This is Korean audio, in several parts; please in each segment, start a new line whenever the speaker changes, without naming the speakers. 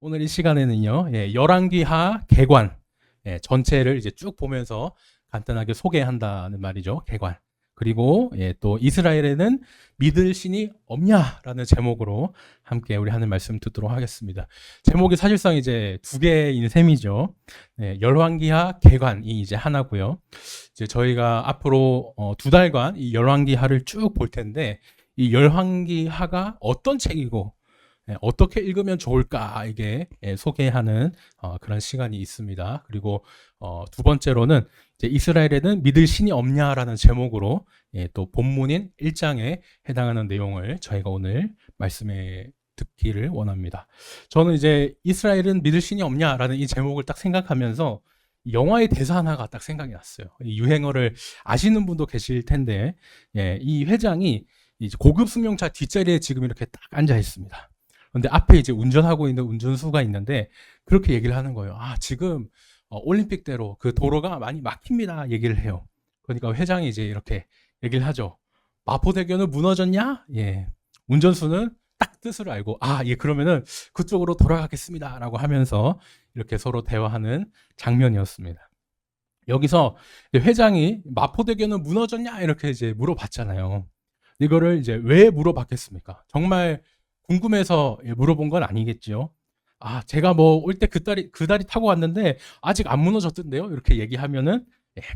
오늘 이 시간에는요, 열왕기하 개관, 전체를 이제 쭉 보면서 간단하게 소개한다는 말이죠. 개관. 그리고 또 이스라엘에는 믿을 신이 없냐라는 제목으로 함께 우리 하는 말씀 듣도록 하겠습니다. 제목이 사실상 이제 두 개인 셈이죠. 열왕기하 개관이 이제 하나고요. 이제 저희가 앞으로 두 달간 이 열왕기하를 쭉 볼 텐데 이 열왕기하가 어떤 책이고 어떻게 읽으면 좋을까 이게 소개하는 그런 시간이 있습니다. 그리고 두 번째로는 이제 이스라엘에는 믿을 신이 없냐라는 제목으로 또 본문인 1장에 해당하는 내용을 저희가 오늘 말씀에 듣기를 원합니다. 저는 이제 이스라엘은 믿을 신이 없냐라는 이 제목을 딱 생각하면서 영화의 대사 하나가 딱 생각이 났어요. 이 유행어를 아시는 분도 계실 텐데 이 회장이 이제 고급 승용차 뒷자리에 지금 이렇게 딱 앉아 있습니다. 근데 앞에 이제 운전하고 있는 운전수가 있는데 그렇게 얘기를 하는 거예요. 지금 올림픽대로 그 도로가 많이 막힙니다. 얘기를 해요. 그러니까 회장이 이제 이렇게 얘기를 하죠. 마포대교는 무너졌냐? 예. 운전수는 딱 뜻을 알고 예, 그러면은 그쪽으로 돌아가겠습니다라고 하면서 이렇게 서로 대화하는 장면이었습니다. 여기서 회장이 마포대교는 무너졌냐? 이렇게 이제 물어봤잖아요. 이거를 이제 왜 물어봤겠습니까? 정말 궁금해서 물어본 건 아니겠죠. 제가 뭐 올 때 그 다리 타고 왔는데 아직 안 무너졌던데요. 이렇게 얘기하면은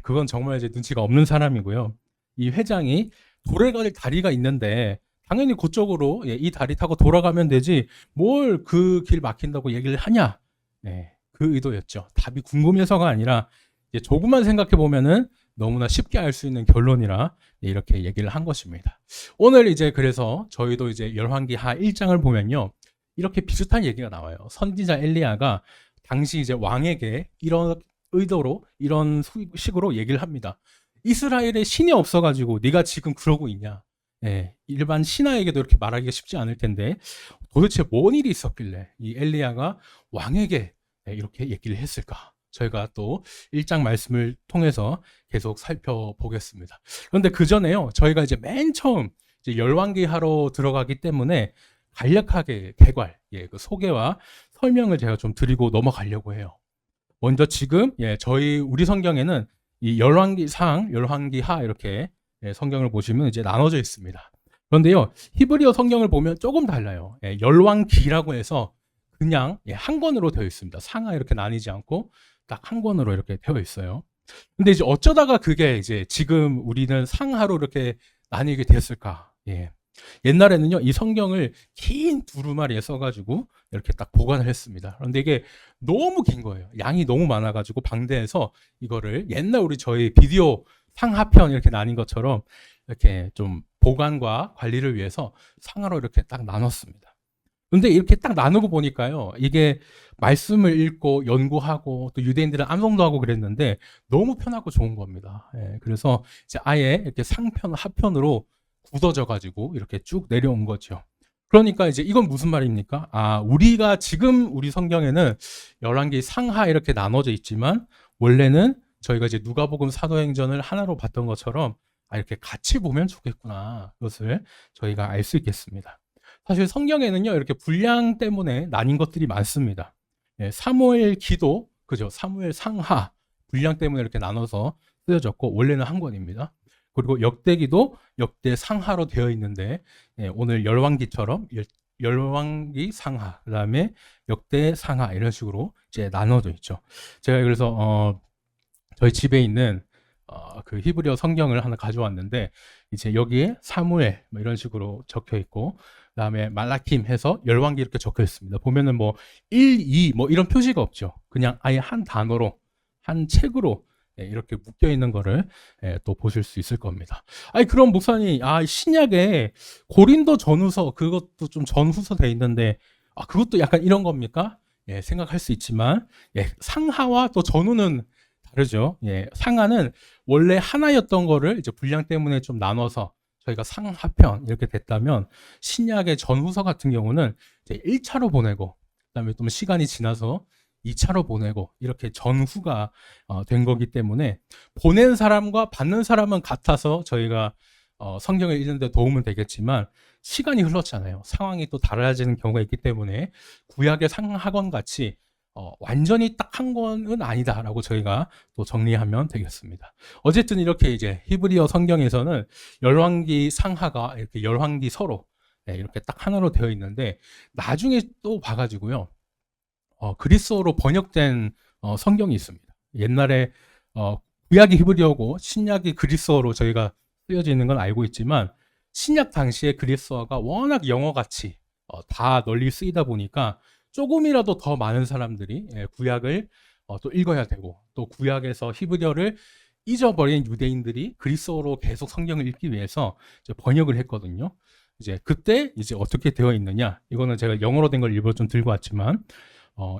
그건 정말 이제 눈치가 없는 사람이고요. 이 회장이 도래갈 다리가 있는데 당연히 그쪽으로 이 다리 타고 돌아가면 되지 뭘 그 길 막힌다고 얘기를 하냐. 그 의도였죠. 답이 궁금해서가 아니라 이제 조금만 생각해 보면은 너무나 쉽게 알 수 있는 결론이라 이렇게 얘기를 한 것입니다. 오늘 이제 그래서 저희도 이제 열왕기하 1장을 보면요. 이렇게 비슷한 얘기가 나와요. 선지자 엘리야가 당시 이제 왕에게 이런 의도로 이런 식으로 얘기를 합니다. 이스라엘에 신이 없어가지고 네가 지금 그러고 있냐. 일반 신하에게도 이렇게 말하기가 쉽지 않을 텐데 도대체 뭔 일이 있었길래 이 엘리야가 왕에게 이렇게 얘기를 했을까? 저희가 또 1장 말씀을 통해서 계속 살펴보겠습니다. 그런데 그 전에요. 저희가 이제 맨 처음 이제 열왕기하로 들어가기 때문에 간략하게 개괄, 그 소개와 설명을 제가 좀 드리고 넘어가려고 해요. 먼저 지금 우리 성경에는 이 열왕기상, 열왕기하 이렇게 성경을 보시면 이제 나눠져 있습니다. 그런데요, 히브리어 성경을 보면 조금 달라요. 열왕기라고 해서 그냥 한 권으로 되어 있습니다. 상하 이렇게 나뉘지 않고 딱 한 권으로 이렇게 되어 있어요. 근데 이제 어쩌다가 그게 이제 지금 우리는 상하로 이렇게 나뉘게 됐을까? 옛날에는요, 이 성경을 긴 두루마리에 써가지고 이렇게 딱 보관을 했습니다. 그런데 이게 너무 긴 거예요. 양이 너무 많아가지고 방대해서 이거를 옛날 저희 비디오 상하편 이렇게 나뉜 것처럼 이렇게 좀 보관과 관리를 위해서 상하로 이렇게 딱 나눴습니다. 근데 이렇게 딱 나누고 보니까요, 이게 말씀을 읽고 연구하고 또 유대인들은 암송도 하고 그랬는데 너무 편하고 좋은 겁니다. 그래서 이제 아예 이렇게 상편, 하편으로 굳어져 가지고 이렇게 쭉 내려온 거죠. 그러니까 이제 이건 무슨 말입니까? 우리가 지금 우리 성경에는 11개 상하 이렇게 나눠져 있지만 원래는 저희가 이제 누가복음 사도행전을 하나로 봤던 것처럼 이렇게 같이 보면 좋겠구나. 그것을 저희가 알 수 있겠습니다. 사실 성경에는요, 이렇게 분량 때문에 나뉜 것들이 많습니다. 사무엘 기도, 그죠? 사무엘 상하, 분량 때문에 이렇게 나눠서 쓰여졌고, 원래는 한 권입니다. 그리고 역대기도 역대 상하로 되어 있는데, 오늘 열왕기처럼 열왕기 상하, 그 다음에 역대 상하, 이런 식으로 이제 나눠져 있죠. 제가 그래서, 저희 집에 있는 그 히브리어 성경을 하나 가져왔는데 이제 여기에 사무엘 뭐 이런 식으로 적혀 있고 그다음에 말라킴 해서 열왕기 이렇게 적혀 있습니다. 보면은 뭐 1, 2 뭐 이런 표시가 없죠. 그냥 아예 한 단어로 한 책으로 이렇게 묶여 있는 거를 또 보실 수 있을 겁니다. 그럼 목사님, 신약에 고린도 전후서 그것도 좀 전후서 돼 있는데 그것도 약간 이런 겁니까? 생각할 수 있지만 상하와 또 전후는 다르죠. 상하는 원래 하나였던 거를 이제 분량 때문에 좀 나눠서 저희가 상하편 이렇게 됐다면 신약의 전후서 같은 경우는 이제 1차로 보내고 그다음에 또 시간이 지나서 2차로 보내고 이렇게 전후가 된 거기 때문에 보낸 사람과 받는 사람은 같아서 저희가 성경을 읽는 데 도움은 되겠지만 시간이 흘렀잖아요. 상황이 또 달라지는 경우가 있기 때문에 구약의 상하권 같이 완전히 딱 한 권은 아니다라고 저희가 또 정리하면 되겠습니다. 어쨌든 이렇게 이제 히브리어 성경에서는 열왕기 상하가 이렇게 열왕기 서로 이렇게 딱 하나로 되어 있는데 나중에 또 봐가지고요. 그리스어로 번역된 성경이 있습니다. 옛날에 구약이 히브리어고 신약이 그리스어로 저희가 쓰여져 있는 건 알고 있지만 신약 당시에 그리스어가 워낙 영어같이 다 널리 쓰이다 보니까 조금이라도 더 많은 사람들이 구약을 또 읽어야 되고 또 구약에서 히브리어를 잊어버린 유대인들이 그리스어로 계속 성경을 읽기 위해서 이제 번역을 했거든요. 이제 그때 이제 어떻게 되어 있느냐? 이거는 제가 영어로 된 걸 일부러 좀 들고 왔지만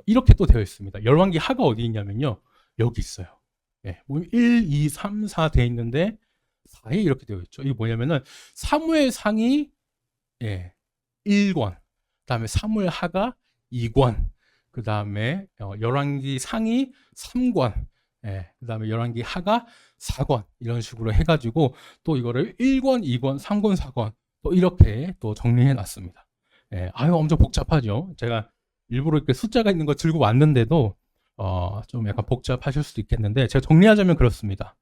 이렇게 또 되어 있습니다. 열왕기 하가 어디 있냐면요. 여기 있어요. 1, 2, 3, 4 되어 있는데 4에 이렇게 되어 있죠. 이게 뭐냐면은 사무엘상이 1권, 그다음에 사무엘 하가 2권, 그다음에 열왕기 상이 3권, 그다음에 열왕기 하가 4권 이런 식으로 해가지고 또 이거를 1권, 2권, 3권, 4권 또 이렇게 또 정리해 놨습니다. 아유 엄청 복잡하죠. 제가 일부러 이렇게 숫자가 있는 거 들고 왔는데도 좀 약간 복잡하실 수도 있겠는데 제가 정리하자면 그렇습니다.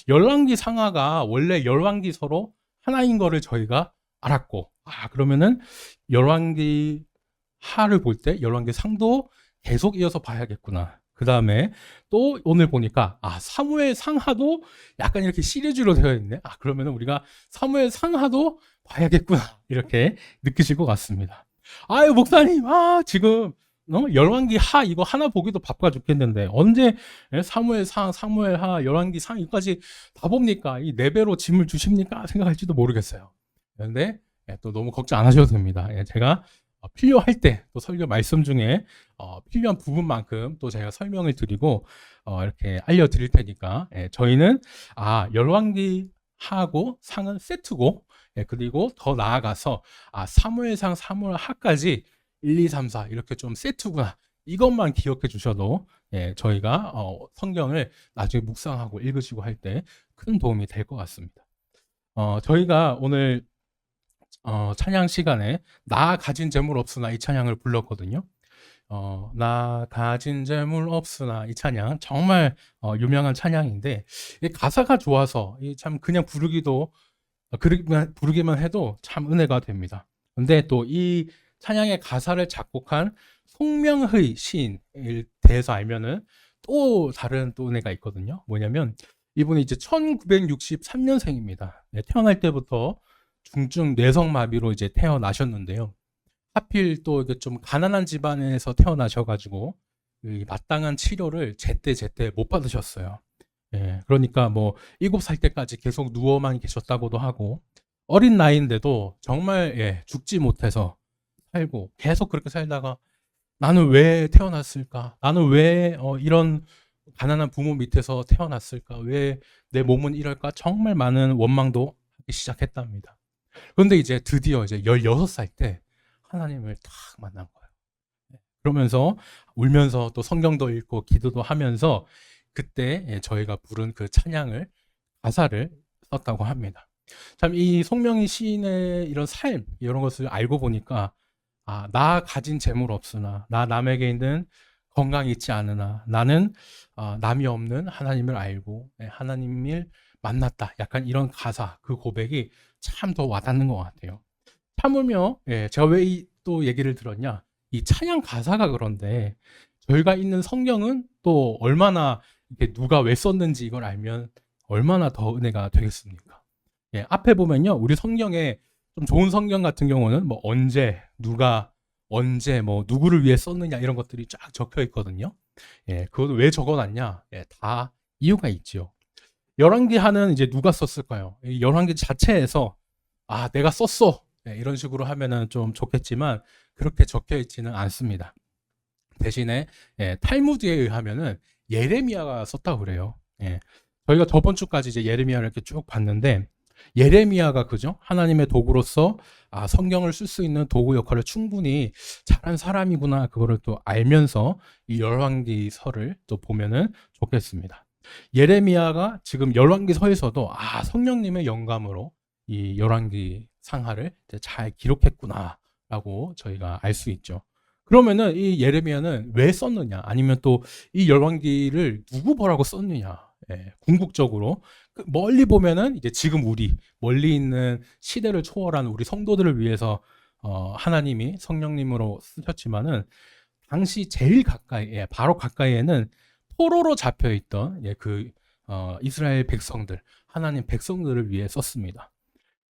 열왕기 상하가 원래 열왕기서로 하나인 거를 저희가 알았고 그러면은 열왕기 하를 볼 때 열왕기 상도 계속 이어서 봐야겠구나. 그 다음에 또 오늘 보니까 사무엘 상하도 약간 이렇게 시리즈로 되어 있네. 그러면 우리가 사무엘 상하도 봐야겠구나 이렇게 느끼실 것 같습니다. 아유 목사님 지금 열왕기 하 이거 하나 보기도 바빠 죽겠는데 언제 사무엘 상, 사무엘 하, 열왕기 상 이까지 다 봅니까? 이 4배로 짐을 주십니까? 생각할지도 모르겠어요. 그런데 또 너무 걱정 안 하셔도 됩니다. 제가 필요할 때 또 설교 말씀 중에 필요한 부분만큼 또 제가 설명을 드리고 이렇게 알려드릴 테니까 저희는 열왕기 하고 상은 세트고 그리고 더 나아가서 사무엘상, 사무엘 하까지 1, 2, 3, 4 이렇게 좀 세트구나. 이것만 기억해 주셔도 저희가 성경을 나중에 묵상하고 읽으시고 할 때 큰 도움이 될 것 같습니다. 저희가 오늘 찬양 시간에 나 가진 재물 없으나 이 찬양을 불렀거든요. 나 가진 재물 없으나 이 찬양 정말 유명한 찬양인데 가사가 좋아서 참 그냥 부르기만 해도 참 은혜가 됩니다. 근데 또 이 찬양의 가사를 작곡한 송명의 시인에 대해서 알면은 또 다른 또 은혜가 있거든요. 뭐냐면 이분이 이제 1963년생입니다. 태어날 때부터 중증 뇌성마비로 이제 태어나셨는데요. 하필 또 이게 좀 가난한 집안에서 태어나셔가지고 마땅한 치료를 제때 못 받으셨어요. 그러니까 뭐 7살 때까지 계속 누워만 계셨다고도 하고 어린 나이인데도 정말 죽지 못해서 살고 계속 그렇게 살다가 나는 왜 태어났을까? 나는 왜 이런 가난한 부모 밑에서 태어났을까? 왜 내 몸은 이럴까? 정말 많은 원망도 하기 시작했답니다. 그런데 이제 드디어 이제 16살 때 하나님을 딱 만난 거예요. 그러면서 울면서 또 성경도 읽고 기도도 하면서 그때 저희가 부른 그 찬양을 가사를 썼다고 합니다. 참 이 송명희 시인의 이런 삶 이런 것을 알고 보니까 나 가진 재물 없으나 나 남에게 있는 건강이 있지 않으나 나는 남이 없는 하나님을 알고 하나님을 만났다. 약간 이런 가사 그 고백이 참 더 와닿는 것 같아요. 참으며 제가 왜 또 얘기를 들었냐 이 찬양 가사가 그런데 저희가 읽는 성경은 또 얼마나 이렇게 누가 왜 썼는지 이걸 알면 얼마나 더 은혜가 되겠습니까? 앞에 보면요 우리 성경에 좀 좋은 성경 같은 경우는 뭐 언제 누가 언제 뭐 누구를 위해 썼느냐 이런 것들이 쫙 적혀 있거든요. 그것도 왜 적어놨냐 다 이유가 있지요. 열왕기 하는 이제 누가 썼을까요? 열왕기 자체에서 내가 썼어 이런 식으로 하면은 좀 좋겠지만 그렇게 적혀 있지는 않습니다. 대신에 탈무드에 의하면은 예레미야가 썼다고 그래요. 저희가 저번 주까지 이제 예레미야를 이렇게 쭉 봤는데 예레미야가 그죠? 하나님의 도구로서 성경을 쓸 수 있는 도구 역할을 충분히 잘한 사람이구나 그거를 또 알면서 이 열왕기서를 또 보면은 좋겠습니다. 예레미야가 지금 열왕기서에서도 성령님의 영감으로 이 열왕기 상하를 이제 잘 기록했구나라고 저희가 알 수 있죠. 그러면은 이 예레미야는 왜 썼느냐? 아니면 또 이 열왕기를 누구 보라고 썼느냐? 예, 궁극적으로 멀리 보면은 이제 지금 우리 멀리 있는 시대를 초월한 우리 성도들을 위해서 하나님이 성령님으로 쓰셨지만은 당시 제일 가까이, 예, 바로 가까이에는 포로로 잡혀 있던 예, 이스라엘 백성들, 하나님 백성들을 위해 썼습니다.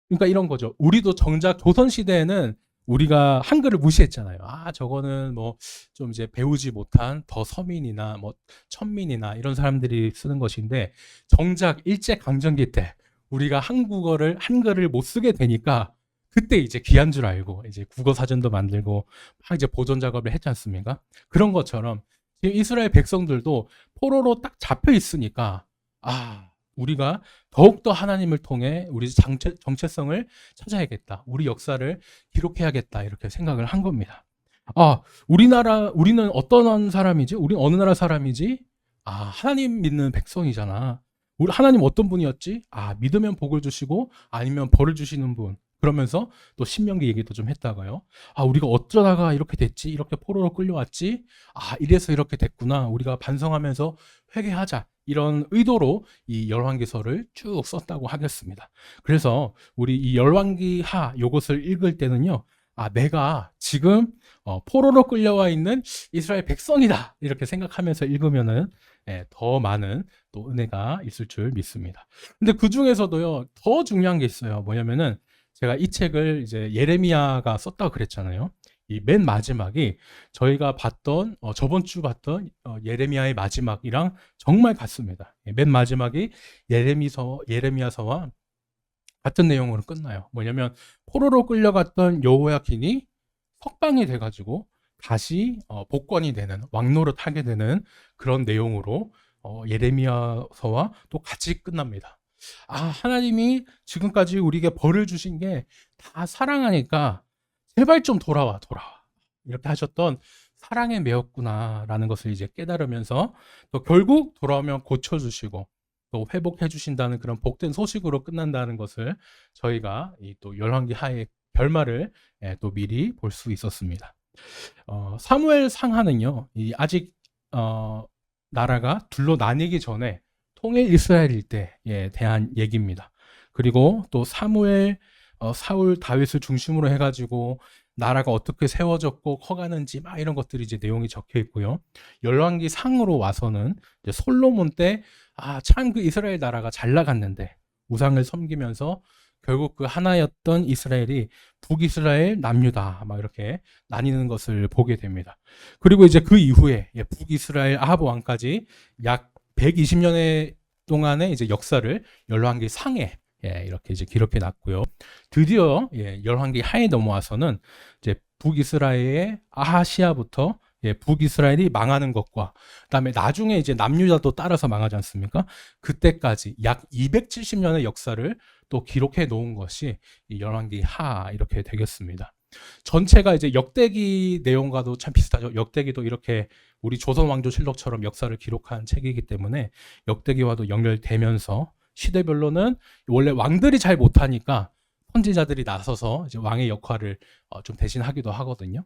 그러니까 이런 거죠. 우리도 정작 조선 시대에는 우리가 한글을 무시했잖아요. 아, 저거는 뭐 좀 이제 배우지 못한 더 서민이나 뭐 천민이나 이런 사람들이 쓰는 것인데 정작 일제 강점기 때 우리가 한글을 못 쓰게 되니까 그때 이제 귀한 줄 알고 이제 국어 사전도 만들고 막 이제 보존 작업을 했지 않습니까? 그런 것처럼 지금 이스라엘 백성들도 포로로 딱 잡혀 있으니까 아, 우리가 더욱더 하나님을 통해 우리 정체성을 찾아야겠다. 우리 역사를 기록해야겠다. 이렇게 생각을 한 겁니다. 아, 우리는 어떤 사람이지? 우리는 어느 나라 사람이지? 아, 하나님 믿는 백성이잖아. 우리 하나님 어떤 분이었지? 아, 믿으면 복을 주시고 아니면 벌을 주시는 분. 그러면서 또 신명기 얘기도 좀 했다가요. 아, 우리가 어쩌다가 이렇게 됐지? 이렇게 포로로 끌려왔지? 아, 이래서 이렇게 됐구나. 우리가 반성하면서 회개하자. 이런 의도로 이 열왕기서를 쭉 썼다고 하겠습니다. 그래서 우리 이 열왕기하 요것을 읽을 때는요. 아, 내가 지금 포로로 끌려와 있는 이스라엘 백성이다. 이렇게 생각하면서 읽으면은 예, 더 많은 또 은혜가 있을 줄 믿습니다. 근데 그 중에서도요. 더 중요한 게 있어요. 뭐냐면은 제가 이 책을 이제 예레미야가 썼다고 그랬잖아요. 이 맨 마지막이 저희가 봤던 저번 주 봤던 예레미야의 마지막이랑 정말 같습니다. 맨 마지막이 예레미야서와 같은 내용으로 끝나요. 뭐냐면 포로로 끌려갔던 여호야킨이 석방이 돼가지고 다시 복권이 되는 왕노릇 하게 되는 그런 내용으로 예레미야서와 또 같이 끝납니다. 아, 하나님이 지금까지 우리에게 벌을 주신 게 다 사랑하니까 제발 좀 돌아와. 이렇게 하셨던 사랑에 매였구나라는 것을 이제 깨달으면서 또 결국 돌아오면 고쳐주시고 또 회복해 주신다는 그런 복된 소식으로 끝난다는 것을 저희가 이 또 열왕기 하의 결말을 또 미리 볼 수 있었습니다. 사무엘 상하는요, 아직 나라가 둘로 나뉘기 전에 통일 이스라엘일 때에 대한 얘기입니다. 그리고 또 사무엘, 사울, 다윗을 중심으로 해가지고 나라가 어떻게 세워졌고 커가는지 막 이런 것들이 이제 내용이 적혀 있고요. 열왕기 상으로 와서는 이제 솔로몬 때 참 그 이스라엘 나라가 잘 나갔는데 우상을 섬기면서 결국 그 하나였던 이스라엘이 북이스라엘, 남유다 막 이렇게 나뉘는 것을 보게 됩니다. 그리고 이제 그 이후에 북이스라엘 아하브 왕까지 약 120년의 동안의 이제 역사를 열왕기 상에 이렇게 이제 기록해 놨고요. 드디어 열왕기 하에 넘어와서는 이제 북이스라엘의 아하시아부터 북이스라엘이 망하는 것과 그다음에 나중에 이제 남유다도 따라서 망하지 않습니까? 그때까지 약 270년의 역사를 또 기록해 놓은 것이 이 열왕기 하 이렇게 되겠습니다. 전체가 이제 역대기 내용과도 참 비슷하죠. 역대기도 이렇게 우리 조선 왕조실록처럼 역사를 기록한 책이기 때문에 역대기와도 연결되면서 시대별로는 원래 왕들이 잘 못하니까 선지자들이 나서서 이제 왕의 역할을 좀 대신하기도 하거든요.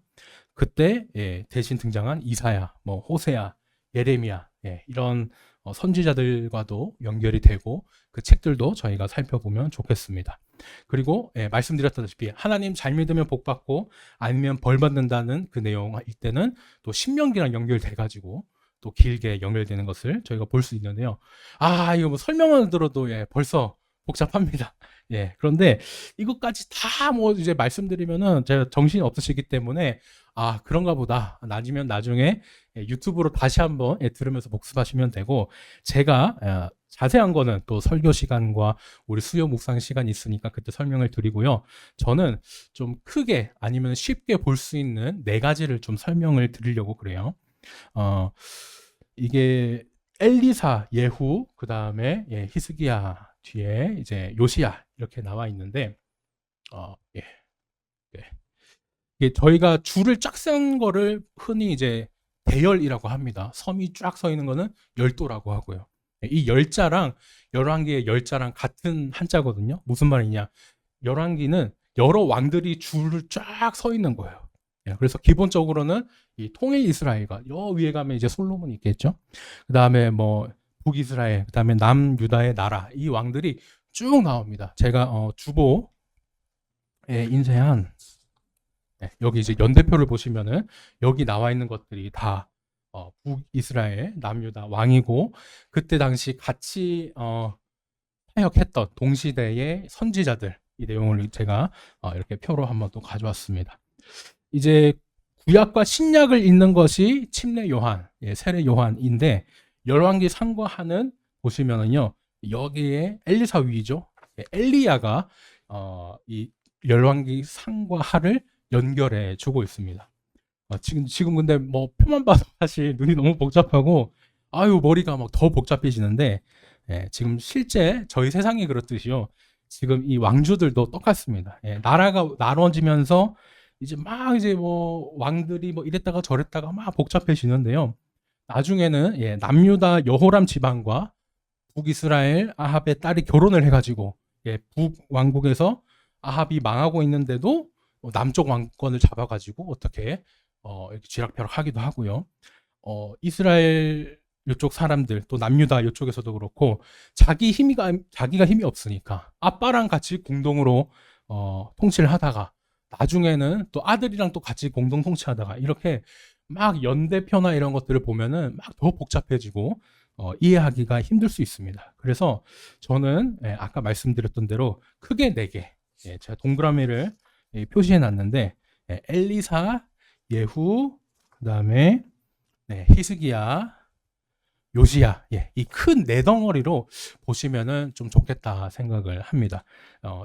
그때 대신 등장한 이사야, 뭐 호세야, 예레미야 이런 선지자들과도 연결이 되고 그 책들도 저희가 살펴보면 좋겠습니다. 그리고 말씀드렸다시피 하나님 잘 믿으면 복 받고 아니면 벌 받는다는 그 내용일 때는 또 신명기랑 연결돼가지고 또 길게 연결되는 것을 저희가 볼 수 있는데요. 이거 뭐 설명을 들어도 벌써 복잡합니다. 그런데 이것까지 다 뭐 이제 말씀드리면은 제가 정신이 없으시기 때문에 그런가 보다. 나중에 유튜브로 다시 한번 들으면서 복습하시면 되고 제가 자세한 거는 또 설교 시간과 우리 수요 묵상 시간이 있으니까 그때 설명을 드리고요. 저는 좀 크게 아니면 쉽게 볼 수 있는 4가지를 좀 설명을 드리려고 그래요. 이게 엘리사, 예후, 그 다음에 히스기야 뒤에 이제 요시야 이렇게 나와 있는데, 이게 저희가 줄을 쫙 쓴 거를 흔히 이제 대열이라고 합니다. 섬이 쫙 서 있는 거는 열도라고 하고요. 이 열자랑 열왕기의 열자랑 같은 한자거든요. 무슨 말이냐? 열왕기는 여러 왕들이 줄을 쫙 서 있는 거예요. 예, 그래서 기본적으로는 이 통일 이스라엘과 여 위에 가면 이제 솔로몬이 있겠죠. 그 다음에 뭐 북이스라엘, 그 다음에 남유다의 나라, 이 왕들이 쭉 나옵니다. 제가 주보에 인쇄한 여기 이제 연대표를 보시면은 여기 나와 있는 것들이 다 북이스라엘, 남유다 왕이고, 그때 당시 같이 사역했던 동시대의 선지자들, 이 내용을 제가 이렇게 표로 한번 또 가져왔습니다. 이제 구약과 신약을 읽는 것이 침례 요한, 세례 요한인데, 열왕기 상과 하는 보시면은요, 여기에 엘리사 위죠. 엘리야가 이 열왕기 상과 하를 연결해 주고 있습니다. 지금 근데 뭐 표만 봐도 사실 눈이 너무 복잡하고 머리가 막 더 복잡해지는데, 지금 실제 저희 세상이 그렇듯이요. 지금 이 왕주들도 똑같습니다. 나라가 나눠지면서 이제 뭐 왕들이 뭐 이랬다가 저랬다가 막 복잡해지는데요. 나중에는 남유다 여호람 지방과 북이스라엘 아합의 딸이 결혼을 해가지고 북왕국에서 아합이 망하고 있는데도 남쪽 왕권을 잡아가지고 어떻게 이렇게 쥐락펴락하기도 하고요. 이스라엘 이쪽 사람들, 또 남유다 이쪽에서도 그렇고 자기가 힘이 없으니까 아빠랑 같이 공동으로 통치를 하다가 나중에는 또 아들이랑 또 같이 공동 통치하다가 이렇게 막 연대표나 이런 것들을 보면은 막 더 복잡해지고 이해하기가 힘들 수 있습니다. 그래서 저는 아까 말씀드렸던 대로 크게 4개, 제가 동그라미를 표시해 놨는데, 엘리사, 예후, 그 다음에 히스기야, 요시야, 이 큰 4덩어리로 보시면은 좀 좋겠다 생각을 합니다.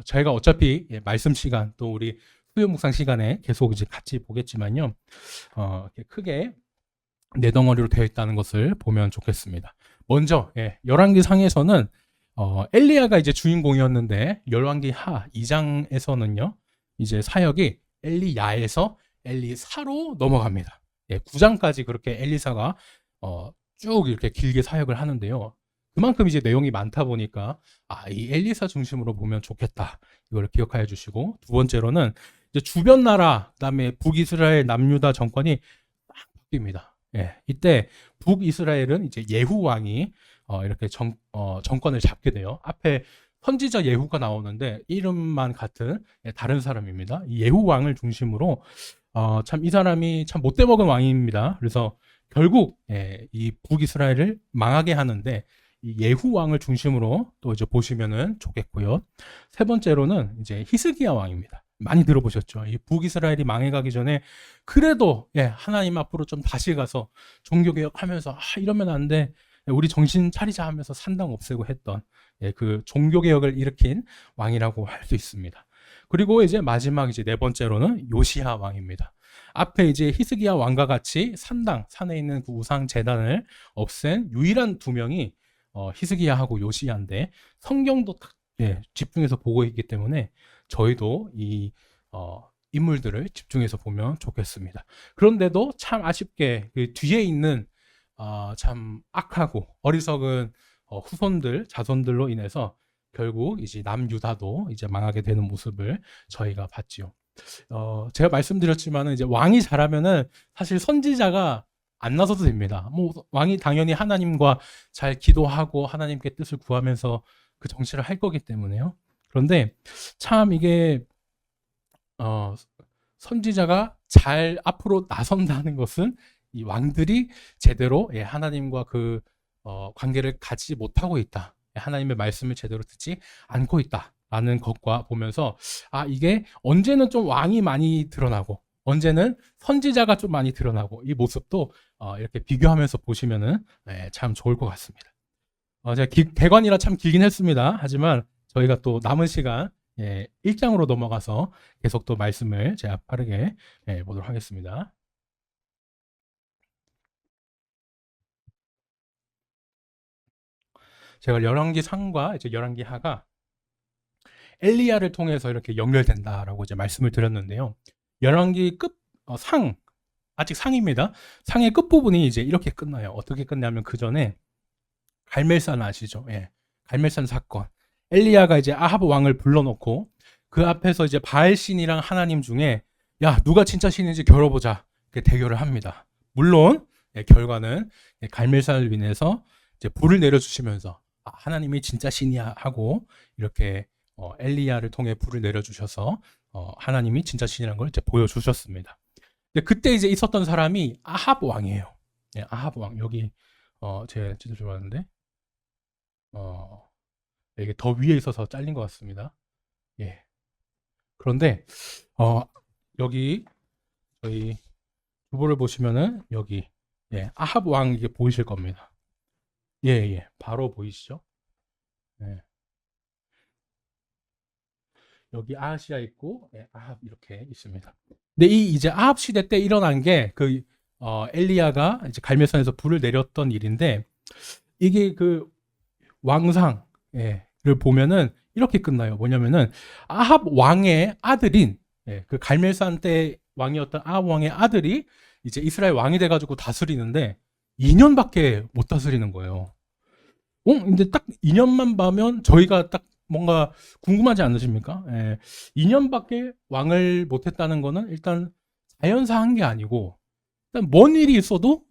저희가 어차피 말씀 시간, 또 우리 수요 묵상 시간에 계속 이제 같이 보겠지만요, 이렇게 크게 4덩어리로 되어 있다는 것을 보면 좋겠습니다. 먼저 열왕기 상에서는 엘리야가 이제 주인공이었는데, 열왕기 하 2장에서는요 이제 사역이 엘리야에서 엘리사로 넘어갑니다. 9장까지 그렇게 엘리사가 쭉 이렇게 길게 사역을 하는데요. 그만큼 이제 내용이 많다 보니까 이 엘리사 중심으로 보면 좋겠다. 이걸 기억하여 주시고, 두 번째로는 이제 주변 나라, 그다음에 북이스라엘 남유다 정권이 딱 바뀝니다. 이때 북이스라엘은 이제 예후 왕이 이렇게 정권을 잡게 돼요. 앞에 선지자 예후가 나오는데 이름만 같은 다른 사람입니다. 이 예후 왕을 중심으로 참 이 사람이 참 못돼 먹은 왕입니다. 그래서 결국 이 북이스라엘을 망하게 하는데 이 예후 왕을 중심으로 또 이제 보시면은 좋겠고요. 세 번째로는 이제 히스기야 왕입니다. 많이 들어보셨죠? 이 북이스라엘이 망해가기 전에 그래도 하나님 앞으로 좀 다시 가서 종교개혁하면서 이러면 안 돼, 우리 정신 차리자 하면서 산당 없애고 했던 그 종교개혁을 일으킨 왕이라고 할 수 있습니다. 그리고 이제 마지막 이제 4번째로는 요시야 왕입니다. 앞에 이제 히스기야 왕과 같이 산에 있는 그 우상 제단을 없앤 유일한 2명이 히스기야하고 요시야인데, 성경도 집중해서 보고 있기 때문에 저희도 이 인물들을 집중해서 보면 좋겠습니다. 그런데도 참 아쉽게 그 뒤에 있는 참 악하고 어리석은 자손들로 인해서 결국 이제 남유다도 이제 망하게 되는 모습을 저희가 봤지요. 제가 말씀드렸지만은 이제 왕이 잘하면은 사실 선지자가 안 나서도 됩니다. 뭐 왕이 당연히 하나님과 잘 기도하고 하나님께 뜻을 구하면서 그 정치를 할 거기 때문에요. 그런데 참 이게 선지자가 잘 앞으로 나선다는 것은 이 왕들이 제대로 하나님과 그 관계를 갖지 못하고 있다. 하나님의 말씀을 제대로 듣지 않고 있다라는 것과 보면서 이게 언제는 좀 왕이 많이 드러나고 언제는 선지자가 좀 많이 드러나고, 이 모습도 이렇게 비교하면서 보시면은 참 좋을 것 같습니다. 제가 대관이라 참 길긴 했습니다. 하지만 저희가 또 남은 시간 1장으로 넘어가서 계속 또 말씀을 제가 빠르게 보도록 하겠습니다. 제가 열왕기 상과 이제 열왕기 하가 엘리야를 통해서 이렇게 연결된다라고 이제 말씀을 드렸는데요. 열왕기 아직 상입니다. 상의 끝부분이 이제 이렇게 끝나요. 어떻게 끝나면 그 전에 갈멜산 아시죠? 갈멜산 사건. 엘리야가 이제 아합 왕을 불러놓고 그 앞에서 이제 바알 신이랑 하나님 중에 야 누가 진짜 신인지 겨뤄보자 이렇게 대결을 합니다. 물론 결과는 갈멜산을 인해서 이제 불을 내려주시면서 하나님이 진짜 신이야 하고 이렇게 엘리야를 통해 불을 내려주셔서 하나님이 진짜 신이라는 걸 이제 보여주셨습니다. 그때 이제 있었던 사람이 아합 왕이에요. 예, 아합 왕 여기 제 지도 좋아하는데 이게 더 위에 있어서 잘린 것 같습니다. 예. 그런데 여기 저희 주보를 보시면은 여기 아합 왕 이게 보이실 겁니다. 예, 바로 보이시죠? 예. 여기 아하시아 있고 아합 이렇게 있습니다. 근데 이 이제 아합 시대 때 일어난 게 그 엘리야가 이제 갈멜산에서 불을 내렸던 일인데 이게 그 왕상을 보면은 이렇게 끝나요. 뭐냐면은 아합 왕의 아들인 그 갈멜산 때 왕이었던 아합 왕의 아들이 이제 이스라엘 왕이 돼가지고 다스리는데 2년밖에 못 다스리는 거예요. 근데 딱 2년만 봐면 저희가 딱 뭔가 궁금하지 않으십니까? 2년밖에 왕을 못했다는 거는 일단 자연사한 게 아니고 일단 뭔 일이 있어도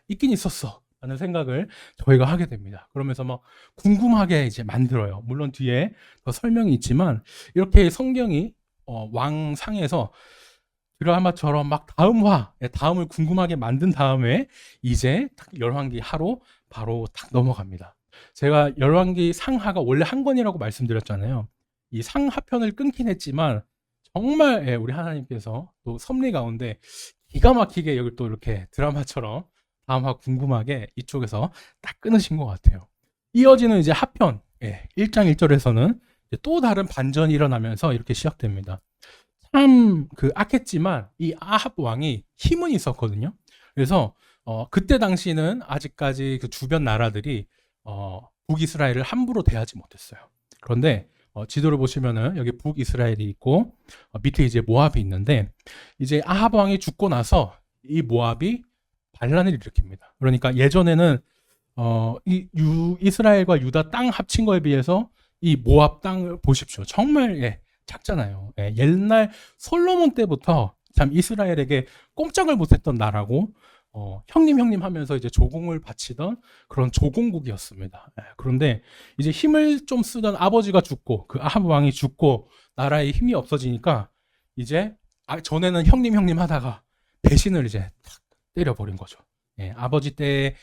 있긴 있었어 라는 생각을 저희가 하게 됩니다. 그러면서 막 궁금하게 이제 만들어요. 물론 뒤에 더 설명이 있지만 이렇게 성경이 왕상에서 드라마처럼 막 다음을 궁금하게 만든 다음에 이제 열왕기 하로 바로 딱 넘어갑니다. 제가 열왕기 상하가 원래 한 권이라고 말씀드렸잖아요. 이 상하편을 끊긴 했지만 정말 우리 하나님께서 또 섭리 가운데 기가 막히게 여기 또 이렇게 드라마처럼 다음화 궁금하게 이쪽에서 딱 끊으신 것 같아요. 이어지는 이제 하편 1장 1절에서는 또 다른 반전이 일어나면서 이렇게 시작됩니다. 참 그 악했지만 이 아합 왕이 힘은 있었거든요. 그래서 그때 당시는 아직까지 그 주변 나라들이 북이스라엘을 함부로 대하지 못했어요. 그런데 지도를 보시면은 여기 북이스라엘이 있고 밑에 이제 모압이 있는데 이제 아합 왕이 죽고 나서 이 모압이 반란을 일으킵니다. 그러니까 예전에는 이스라엘과 유다 땅 합친 거에 비해서 이 모압 땅을 보십시오. 정말 작잖아요. 옛날 솔로몬 때부터 참 이스라엘에게 꼼짝을 못했던 나라고 형님 하면서 이제 조공을 바치던 그런 조공국이었습니다. 그런데 이제 힘을 좀 쓰던 아버지가 죽고 그 아합 왕이 죽고 나라에 힘이 없어지니까 이제 전에는 형님 하다가 배신을 이제 탁 때려버린 거죠. 아버지 때에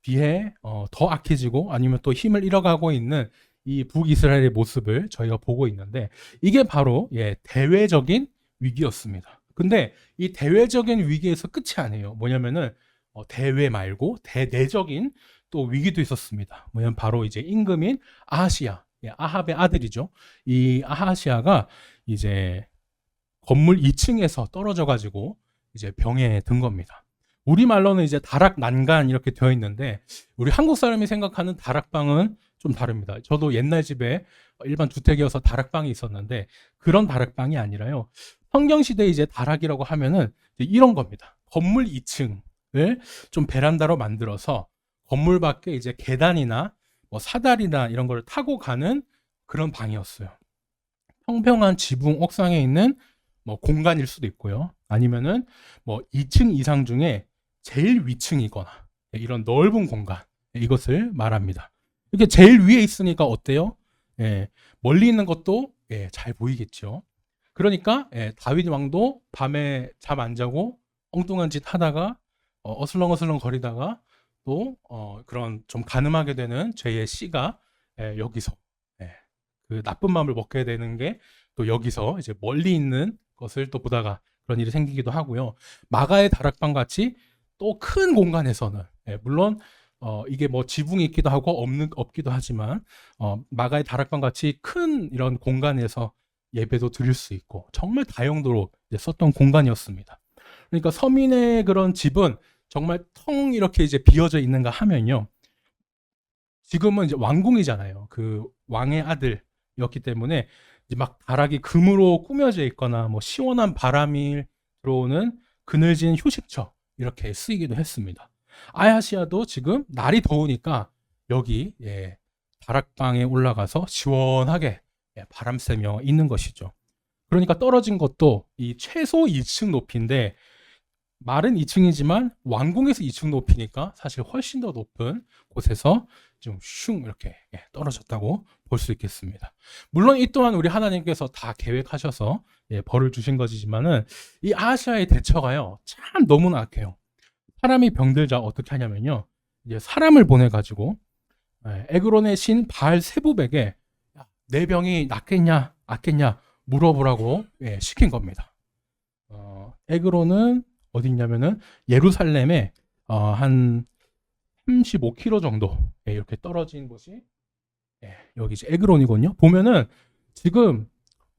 비해 더 악해지고 아니면 또 힘을 잃어가고 있는 이 북이스라엘의 모습을 저희가 보고 있는데 이게 바로 대외적인 위기였습니다. 근데 이 대외적인 위기에서 끝이 아니에요. 뭐냐면은 대외 말고 대내적인 또 위기도 있었습니다. 뭐냐면 바로 이제 임금인 아하시아, 아합의 아들이죠. 이 아하시아가 이제 건물 2층에서 떨어져 가지고 이제 병에 든 겁니다. 우리말로는 이제 다락난간 이렇게 되어 있는데 우리 한국 사람이 생각하는 다락방은 좀 다릅니다. 저도 옛날 집에 일반 주택이어서 다락방이 있었는데 그런 다락방이 아니라요. 성경시대에 이제 다락이라고 하면은 이런 겁니다. 건물 2층을 좀 베란다로 만들어서 건물 밖에 이제 계단이나 뭐 사다리나 이런 걸 타고 가는 그런 방이었어요. 평평한 지붕 옥상에 있는 뭐 공간일 수도 있고요. 아니면은 뭐 2층 이상 중에 제일 위층이거나 이런 넓은 공간 이것을 말합니다. 이렇게 제일 위에 있으니까 어때요? 멀리 있는 것도 잘 보이겠죠. 그러니까 다윗 왕도 밤에 잠 안 자고 엉뚱한 짓 하다가 어슬렁어슬렁 거리다가 또 그런 좀 가늠하게 되는 죄의 씨가 여기서 그 나쁜 마음을 먹게 되는 게 또 여기서 이제 멀리 있는 것을 또 보다가 그런 일이 생기기도 하고요. 마가의 다락방 같이 또 큰 공간에서는 물론 이게 뭐 지붕이 있기도 하고 없기도 하지만 마가의 다락방 같이 큰 이런 공간에서 예배도 드릴 수 있고 정말 다용도로 썼던 공간이었습니다. 그러니까 서민의 그런 집은 정말 텅 이렇게 이제 비어져 있는가 하면요. 지금은 이제 왕궁이잖아요. 그 왕의 아들이었기 때문에 이제 막 다락이 금으로 꾸며져 있거나 뭐 시원한 바람이 들어오는 그늘진 휴식처 이렇게 쓰이기도 했습니다. 아하시아도 지금 날이 더우니까 여기 다락방에 올라가서 시원하게 바람 쐬며 있는 것이죠. 그러니까 떨어진 것도 이 최소 2층 높이인데 말은 2층이지만 왕궁에서 2층 높이니까 사실 훨씬 더 높은 곳에서 좀 슝 이렇게 떨어졌다고 볼 수 있겠습니다. 물론 이 또한 우리 하나님께서 다 계획하셔서 벌을 주신 것이지만은 이 아하시아의 대처가요 참 너무나 악해요. 사람이 병들자 어떻게 하냐면요, 이제 사람을 보내 가지고 에그론의 신 바알 세붑에게 내 병이 낫겠냐 낫겠냐 물어보라고 시킨 겁니다. 에그론은 어디 있냐면은 예루살렘에 한 35km 정도 이렇게 떨어진 곳이 여기 이제 에그론이거든요. 보면은 지금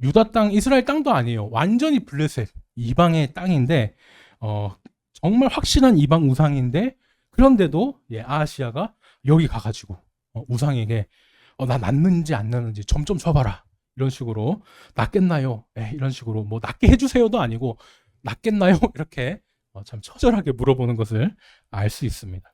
유다 땅, 이스라엘 땅도 아니에요. 완전히 블레셋 이방의 땅인데 정말 확실한 이방 우상인데, 그런데도 아하시아가 여기 가가지고 우상에게 나 낫는지 안 낫는지 점 좀 쳐봐라 이런 식으로, 낫겠나요? 이런 식으로 뭐 낫게 해주세요도 아니고 낫겠나요? 이렇게 참 처절하게 물어보는 것을 알 수 있습니다.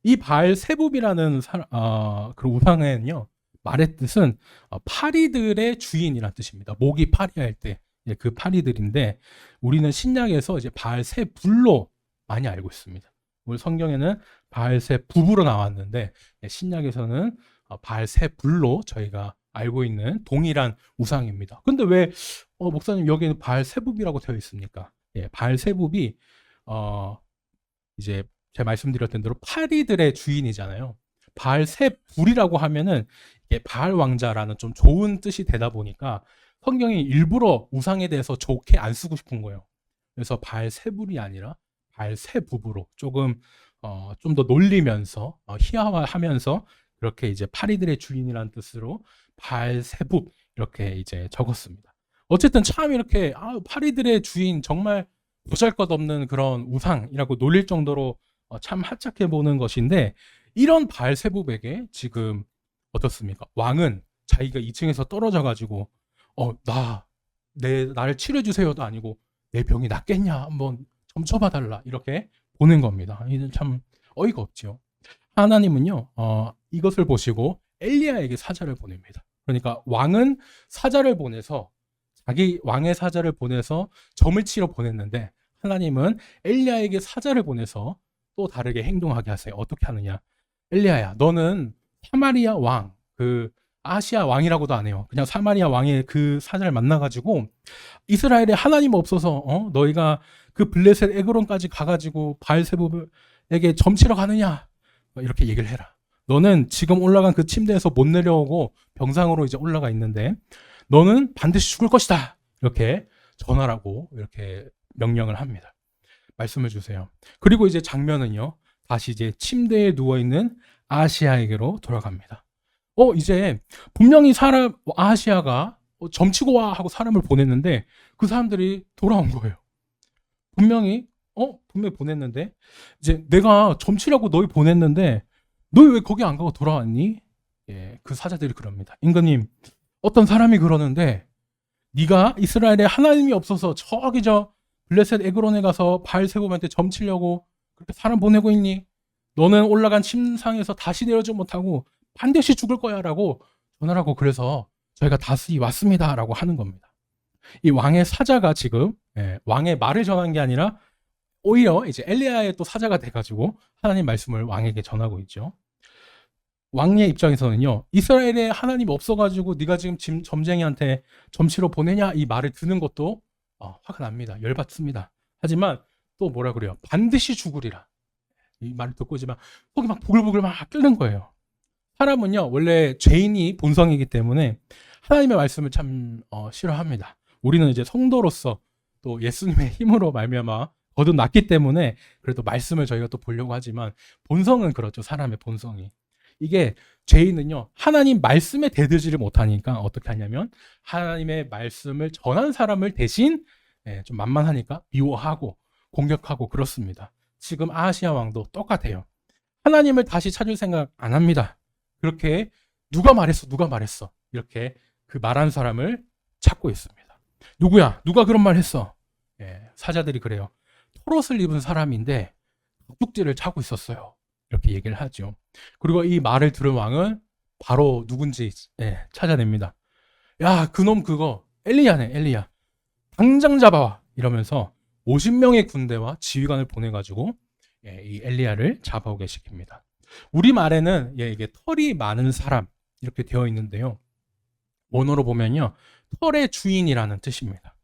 이 바알 세붑이라는 그 우상에는요, 말의 뜻은 파리들의 주인이란 뜻입니다. 목이 파리할 때 그 파리들인데, 우리는 신약에서 이제 바알 세불로 많이 알고 있습니다. 오늘 성경에는 바알 세붑으로 나왔는데 신약에서는 바알 세불로 저희가 알고 있는 동일한 우상입니다. 근데 왜 목사님 여기는 바알 세붑이라고 되어 있습니까? 바알 세붑이 이제 제가 말씀드렸던 대로 파리들의 주인이잖아요. 바알 세불이라고 하면은 이게 바알 왕자라는 좀 좋은 뜻이 되다 보니까 성경이 일부러 우상에 대해서 좋게 안 쓰고 싶은 거예요. 그래서 바알 세불이 아니라 바알 세붑으로 조금 좀 더 놀리면서 희화화하면서 그렇게 이제 파리들의 주인이라는 뜻으로 바알 세붑 이렇게 이제 적었습니다. 어쨌든 참 이렇게 파리들의 주인 정말 보잘것없는 그런 우상이라고 놀릴 정도로 참 하찮게 보는 것인데, 이런 바알 세붑에게 지금 어떻습니까? 왕은 자기가 2층에서 떨어져 가지고 나를 치료해 주세요도 아니고 내 병이 낫겠냐 한번 점쳐봐 달라 이렇게 보낸 겁니다. 이는 참 어이가 없죠. 하나님은요 이것을 보시고 엘리야에게 사자를 보냅니다. 그러니까 왕은 사자를 보내서 자기 왕의 사자를 보내서 점을 치러 보냈는데, 하나님은 엘리야에게 사자를 보내서 또 다르게 행동하게 하세요. 어떻게 하느냐? 엘리야야, 너는 사마리아 왕, 그 아시아 왕이라고도 안 해요. 그냥 사마리아 왕의 그 사자를 만나가지고 이스라엘에 하나님 없어서 너희가 그 블레셋 에그론까지 가가지고 바알 세붑에게 점치러 가느냐? 이렇게 얘기를 해라. 너는 지금 올라간 그 침대에서 못 내려오고 병상으로 이제 올라가 있는데 너는 반드시 죽을 것이다. 이렇게 전하라고 이렇게 명령을 합니다. 말씀을 주세요. 그리고 이제 장면은요, 다시 이제 침대에 누워 있는 아하시아에게로 돌아갑니다. 이제 분명히 아하시아가 점치고 와 하고 사람을 보냈는데 그 사람들이 돌아온 거예요. 분명히 보냈는데, 이제 내가 점치라고 너희 보냈는데 너희 왜 거기 안 가고 돌아왔니? 그 사자들이 그럽니다. 임금님, 어떤 사람이 그러는데 네가 이스라엘에 하나님이 없어서 저기 저 블레셋 에그론에 가서 바알 세붑한테 점치려고 그렇게 사람 보내고 있니? 너는 올라간 침상에서 다시 내려오지 못하고 반드시 죽을 거야 라고 전하라고, 그래서 저희가 다시 왔습니다 라고 하는 겁니다. 이 왕의 사자가 지금 왕의 말을 전한 게 아니라 오히려 이제 엘리야의 또 사자가 돼가지고 하나님 말씀을 왕에게 전하고 있죠. 왕의 입장에서는요, 이스라엘에 하나님 없어가지고 네가 지금 점쟁이한테 점치러 보내냐 이 말을 듣는 것도 화가 납니다. 열받습니다. 하지만 또 뭐라 그래요? 반드시 죽으리라. 이 말을 듣고 이제 막 속이 막 보글보글 막 끓는 거예요. 사람은요 원래 죄인이 본성이기 때문에 하나님의 말씀을 참 싫어합니다. 우리는 이제 성도로서 또 예수님의 힘으로 말미암아 거듭났기 때문에 그래도 말씀을 저희가 또 보려고 하지만 본성은 그렇죠. 사람의 본성이. 이게 죄인은요 하나님 말씀에 대들지를 못하니까 어떻게 하냐면 하나님의 말씀을 전한 사람을 대신 좀 만만하니까 미워하고 공격하고 그렇습니다. 지금 아하시아 왕도 똑같아요. 하나님을 다시 찾을 생각 안 합니다. 그렇게 누가 말했어 이렇게 그 말한 사람을 찾고 있습니다. 누구야? 누가 그런 말 했어? 사자들이 그래요. 털옷을 입은 사람인데 도둑질을 차고 있었어요. 이렇게 얘기를 하죠. 그리고 이 말을 들은 왕은 바로 누군지 찾아냅니다. 야, 그놈 그거 엘리야네, 엘리야. 당장 잡아와 이러면서 50명의 군대와 지휘관을 보내가지고 이 엘리야를 잡아오게 시킵니다. 우리말에는 이게 털이 많은 사람 이렇게 되어 있는데요. 원어로 보면요, 털의 주인이라는 뜻입니다.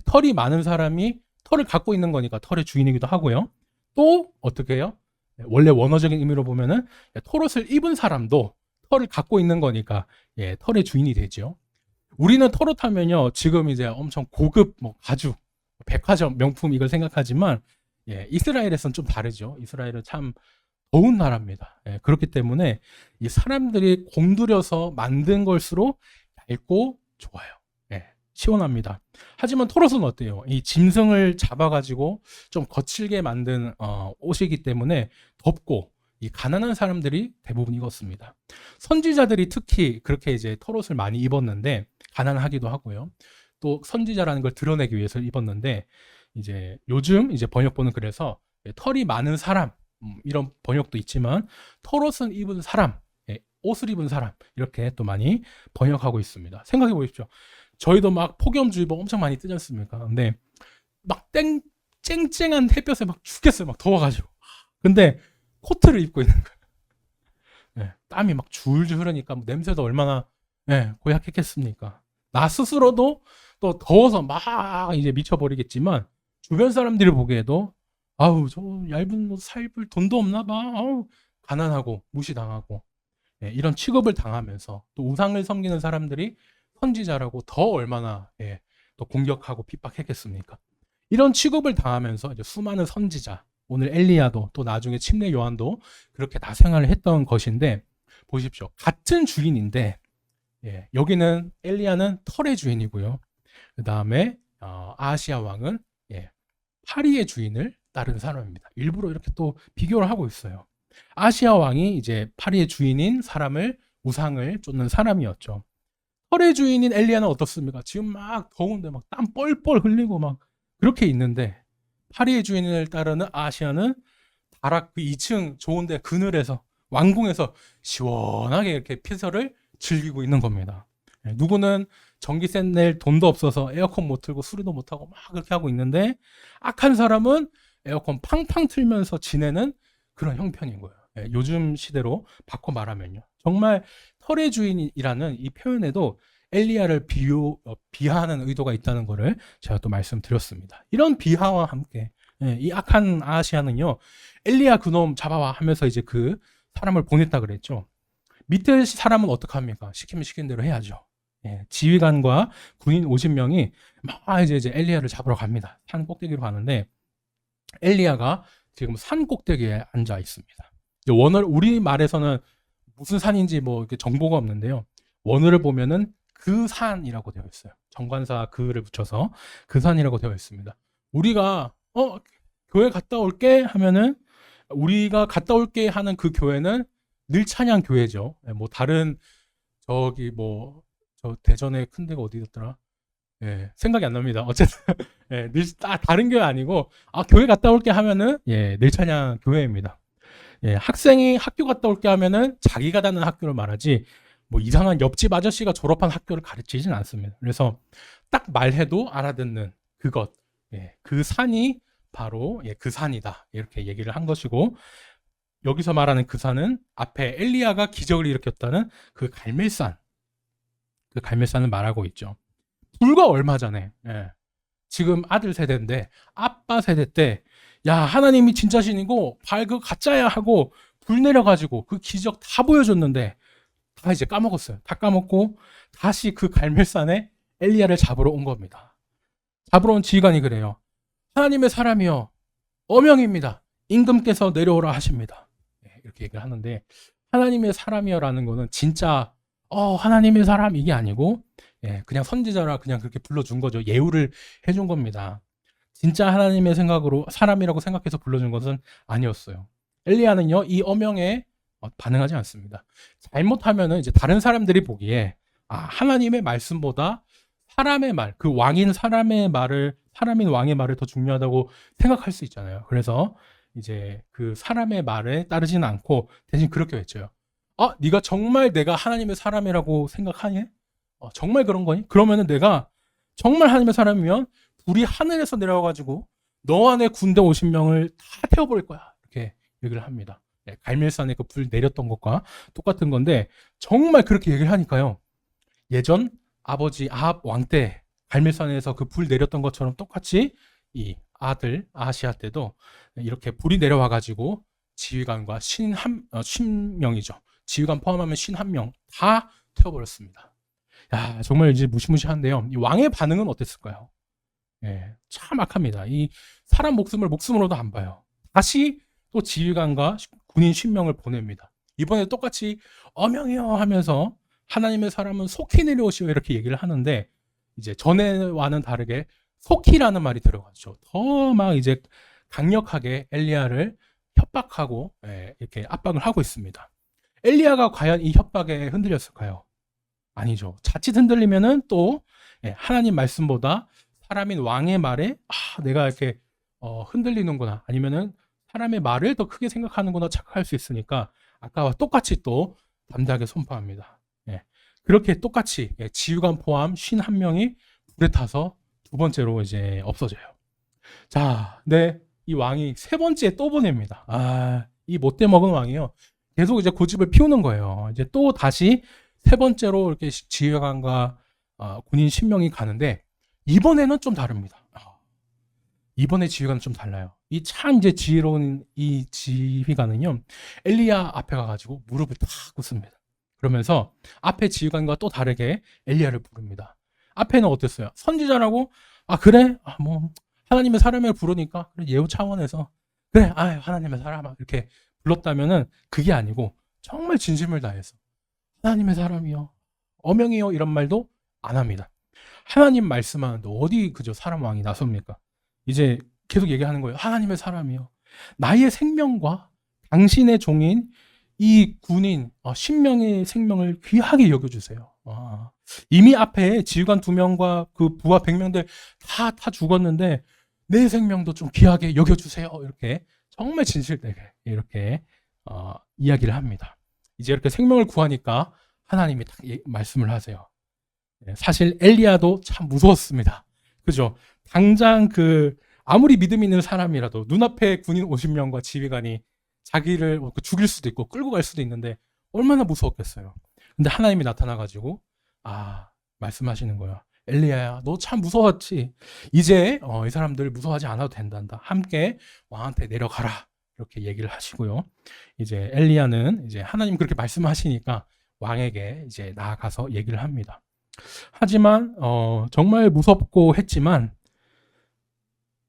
털이 많은 사람이 털을 갖고 있는 거니까 털의 주인이기도 하고요. 또 어떻게 해요? 원래 원어적인 의미로 보면은 털옷을 입은 사람도 털을 갖고 있는 거니까 털의 주인이 되죠. 우리는 털옷 하면요, 지금 이제 엄청 고급 뭐 가죽, 백화점 명품 이걸 생각하지만 이스라엘에서는 좀 다르죠. 이스라엘은 참 더운 나라입니다. 그렇기 때문에 이 사람들이 공들여서 만든 걸수록 얇고 좋아요. 시원합니다. 하지만 털옷은 어때요? 이 짐승을 잡아가지고 좀 거칠게 만든 옷이기 때문에 덥고 이 가난한 사람들이 대부분 입었습니다. 선지자들이 특히 그렇게 이제 털옷을 많이 입었는데 가난하기도 하고요. 또 선지자라는 걸 드러내기 위해서 입었는데 이제 요즘 이제 번역본은 그래서 털이 많은 사람 이런 번역도 있지만 털옷을 입은 사람, 옷을 입은 사람 이렇게 또 많이 번역하고 있습니다. 생각해 보십시오. 저희도 막 폭염주의보 엄청 많이 뜨지 않습니까? 근데 막 쨍쨍한 햇볕에 막 죽겠어요. 막 더워가지고. 근데 코트를 입고 있는 거예요. 땀이 막 줄줄 흐르니까 뭐 냄새도 얼마나 고약했겠습니까? 나 스스로도 또 더워서 막 이제 미쳐버리겠지만 주변 사람들이 보기에도 아우 저 얇은 옷 사입을 돈도 없나 봐. 아우 가난하고 무시당하고 이런 취급을 당하면서 또 우상을 섬기는 사람들이 선지자라고 더 얼마나 또 공격하고 핍박했겠습니까? 이런 취급을 당하면서 이제 수많은 선지자, 오늘 엘리야도 또 나중에 침례 요한도 그렇게 다 생활을 했던 것인데 보십시오. 같은 주인인데 여기는 엘리야는 털의 주인이고요. 그 다음에 아하시야 왕은 파리의 주인을 따른 사람입니다. 일부러 이렇게 또 비교를 하고 있어요. 아하시야 왕이 이제 파리의 주인인 사람을 우상을 쫓는 사람이었죠. 털의 주인인 엘리야는 어떻습니까? 지금 막 더운데 막 땀 뻘뻘 흘리고 막 그렇게 있는데 파리의 주인을 따르는 아하시야는 다락 그 2층 좋은데 그늘에서 왕궁에서 시원하게 이렇게 피서를 즐기고 있는 겁니다. 누구는 전기세 낼 돈도 없어서 에어컨 못 틀고 수리도 못 하고 막 그렇게 하고 있는데 악한 사람은 에어컨 팡팡 틀면서 지내는 그런 형편인 거예요. 요즘 시대로 바꿔 말하면요. 정말 털의 주인이라는 이 표현에도 엘리야를 비하하는 의도가 있다는 것을 제가 또 말씀드렸습니다. 이런 비하와 함께 이 악한 아하시야는요, 엘리야 그놈 잡아와 하면서 이제 그 사람을 보냈다 그랬죠. 밑에 사람은 어떡합니까? 시키면 시킨 대로 해야죠. 지휘관과 군인 50명이 막 이제 엘리야를 잡으러 갑니다. 산 꼭대기로 가는데 엘리야가 지금 산 꼭대기에 앉아 있습니다. 원어를 우리 말에서는 무슨 산인지 뭐 이렇게 정보가 없는데요. 원어를 보면은 그 산이라고 되어 있어요. 정관사 그를 붙여서 그 산이라고 되어 있습니다. 우리가 교회 갔다 올게 하면은 우리가 갔다 올게 하는 그 교회는 늘 찬양 교회죠. 뭐 다른 저기 뭐 저 대전에 큰 데가 어디였더라? 생각이 안 납니다. 어쨌든 늘 다른 교회 아니고 교회 갔다 올게 하면은 늘 찬양 교회입니다. 학생이 학교 갔다 올게 하면은 자기가 다니는 학교를 말하지 뭐 이상한 옆집 아저씨가 졸업한 학교를 가르치진 않습니다. 그래서 딱 말해도 알아듣는 그것, 그 산이 바로 그 산이다 이렇게 얘기를 한 것이고, 여기서 말하는 그 산은 앞에 엘리야가 기적을 일으켰다는 그 갈멜산, 그 갈멜산을 말하고 있죠. 불과 얼마 전에 지금 아들 세대인데 아빠 세대 때 야 하나님이 진짜신이고 발 그 가짜야 하고 불 내려가지고 그 기적 다 보여줬는데 다 이제 까먹었어요. 다 까먹고 다시 그 갈멜산에 엘리야를 잡으러 온 겁니다. 잡으러 온 지휘관이 그래요. 하나님의 사람이여 어명입니다. 임금께서 내려오라 하십니다. 이렇게 얘기를 하는데 하나님의 사람이여라는 거는 진짜 하나님의 사람 이게 아니고 그냥 선지자라 그냥 그렇게 불러준 거죠. 예우를 해준 겁니다. 진짜 하나님의 생각으로 사람이라고 생각해서 불러준 것은 아니었어요. 엘리야는요 이 어명에 반응하지 않습니다. 잘못하면은 이제 다른 사람들이 보기에 하나님의 말씀보다 사람의 말, 그 왕인 사람의 말을, 사람인 왕의 말을 더 중요하다고 생각할 수 있잖아요. 그래서 이제 그 사람의 말에 따르지는 않고 대신 그렇게 외쳐요. 네가 정말 내가 하나님의 사람이라고 생각하니? 정말 그런 거니? 그러면은 내가 정말 하나님의 사람이면 불이 하늘에서 내려와가지고 너와 내 군대 50명을 다 태워버릴 거야. 이렇게 얘기를 합니다. 갈멜산에 그 불 내렸던 것과 똑같은 건데 정말 그렇게 얘기를 하니까요. 예전 아버지 아합 왕 때 갈멜산에서 그 불 내렸던 것처럼 똑같이 이 아들 아하시아 때도 이렇게 불이 내려와가지고 지휘관과 신명이죠. 지휘관 포함하면 신 한 명 다 태워버렸습니다. 야, 정말 이제 무시무시한데요. 이 왕의 반응은 어땠을까요? 예, 참 악합니다. 이 사람 목숨을 목숨으로도 안 봐요. 다시 또 지휘관과 군인 10명을 보냅니다. 이번에 똑같이 어명이요 하면서 하나님의 사람은 속히 내려오시오 이렇게 얘기를 하는데 이제 전에와는 다르게 속히라는 말이 들어가죠. 더 막 이제 강력하게 엘리야를 협박하고 이렇게 압박을 하고 있습니다. 엘리야가 과연 이 협박에 흔들렸을까요? 아니죠. 자칫 흔들리면은 또 하나님 말씀보다 사람인 왕의 말에 내가 이렇게 흔들리는구나 아니면은 사람의 말을 더 크게 생각하는구나 착각할 수 있으니까 아까와 똑같이 또 담대하게 선포합니다. 그렇게 똑같이 지휘관 포함 51명이 불에 타서 두 번째로 이제 없어져요. 자, 이 왕이 세 번째 또 보냅니다. 이 못돼 먹은 왕이요. 계속 이제 고집을 피우는 거예요. 이제 또 다시 세 번째로 이렇게 지휘관과 군인 10명이 가는데 이번에는 좀 다릅니다. 이번에 지휘관은 좀 달라요. 이 참 이제 지혜로운 이 지휘관은요. 엘리야 앞에 가가지고 무릎을 탁 꿇습니다. 그러면서 앞에 지휘관과 또 다르게 엘리야를 부릅니다. 앞에는 어땠어요? 선지자라고 그래? 뭐 하나님의 사람을 부르니까 그래, 예우 차원에서 그래 하나님의 사람아 이렇게 불렀다면은 그게 아니고 정말 진심을 다해서 하나님의 사람이요 어명이요 이런 말도 안 합니다. 하나님 말씀하는데 어디 그저 사람 왕이 나섭니까? 이제 계속 얘기하는 거예요. 하나님의 사람이요 나의 생명과 당신의 종인 이 군인 10명의 생명을 귀하게 여겨주세요. 이미 앞에 지휘관 2명과 그 부하 100명들 다 죽었는데 내 생명도 좀 귀하게 여겨주세요. 이렇게 정말 진실되게 이렇게 이야기를 합니다. 이제 이렇게 생명을 구하니까 하나님이 딱 말씀을 하세요. 사실 엘리야도 참 무서웠습니다. 그죠? 당장 아무리 믿음 있는 사람이라도 눈앞에 군인 50명과 지휘관이 자기를 죽일 수도 있고 끌고 갈 수도 있는데 얼마나 무서웠겠어요. 근데 하나님이 나타나가지고 말씀하시는 거야. 엘리야야 너 참 무서웠지. 이제 이 사람들 무서워하지 않아도 된단다. 함께 왕한테 내려가라. 이렇게 얘기를 하시고요. 이제 엘리야는 이제 하나님 그렇게 말씀하시니까 왕에게 이제 나아가서 얘기를 합니다. 하지만 정말 무섭고 했지만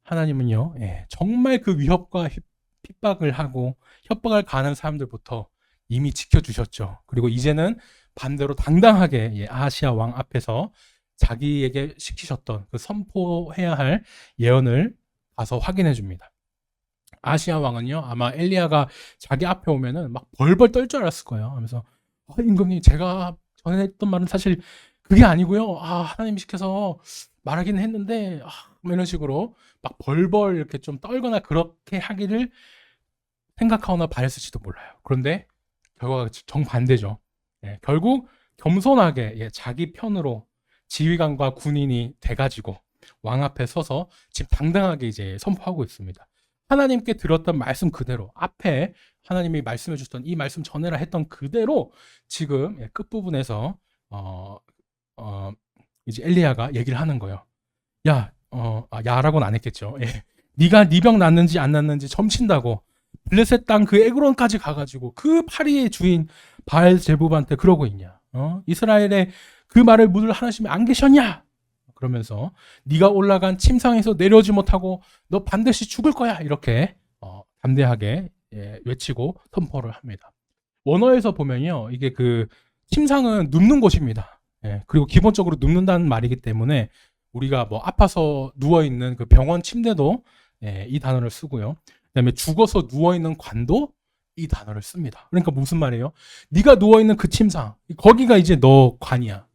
하나님은요. 정말 그 위협과 핍박을 하고 협박을 가하는 사람들부터 이미 지켜주셨죠. 그리고 이제는 반대로 당당하게 아하시아 왕 앞에서 자기에게 시키셨던 그 선포해야 할 예언을 가서 확인해 줍니다. 아하시아 왕은요 아마 엘리야가 자기 앞에 오면은 막 벌벌 떨 줄 알았을 거예요. 하면서 임금님 제가 전에 했던 말은 사실 그게 아니고요. 하나님 시켜서 말하기는 했는데 뭐 이런 식으로 막 벌벌 이렇게 좀 떨거나 그렇게 하기를 생각하거나 바랬을지도 몰라요. 그런데 결과가 정반대죠. 결국 겸손하게 자기 편으로 지휘관과 군인이 돼가지고 왕 앞에 서서 지금 당당하게 이제 선포하고 있습니다. 하나님께 들었던 말씀 그대로 앞에 하나님이 말씀해 주셨던 이 말씀 전해라 했던 그대로 지금 끝부분에서 이제 엘리야가 얘기를 하는 거예요. 야라고는 안 했겠죠. 네가 네 병 났는지 안 났는지 점친다고 블레셋 땅 그 에그론까지 가가지고 그 파리의 주인 바알제부반한테 그러고 있냐? 이스라엘에 그 말을 묻을 하나님이 안 계셨냐? 그러면서 네가 올라간 침상에서 내려오지 못하고 너 반드시 죽을 거야 이렇게 담대하게 외치고 선포를 합니다. 원어에서 보면요 이게 그 침상은 눕는 곳입니다. 그리고 기본적으로 눕는다는 말이기 때문에 우리가 뭐 아파서 누워 있는 그 병원 침대도 이 단어를 쓰고요. 그다음에 죽어서 누워 있는 관도 이 단어를 씁니다. 그러니까 무슨 말이에요? 네가 누워 있는 그 침상 거기가 이제 너 관이야.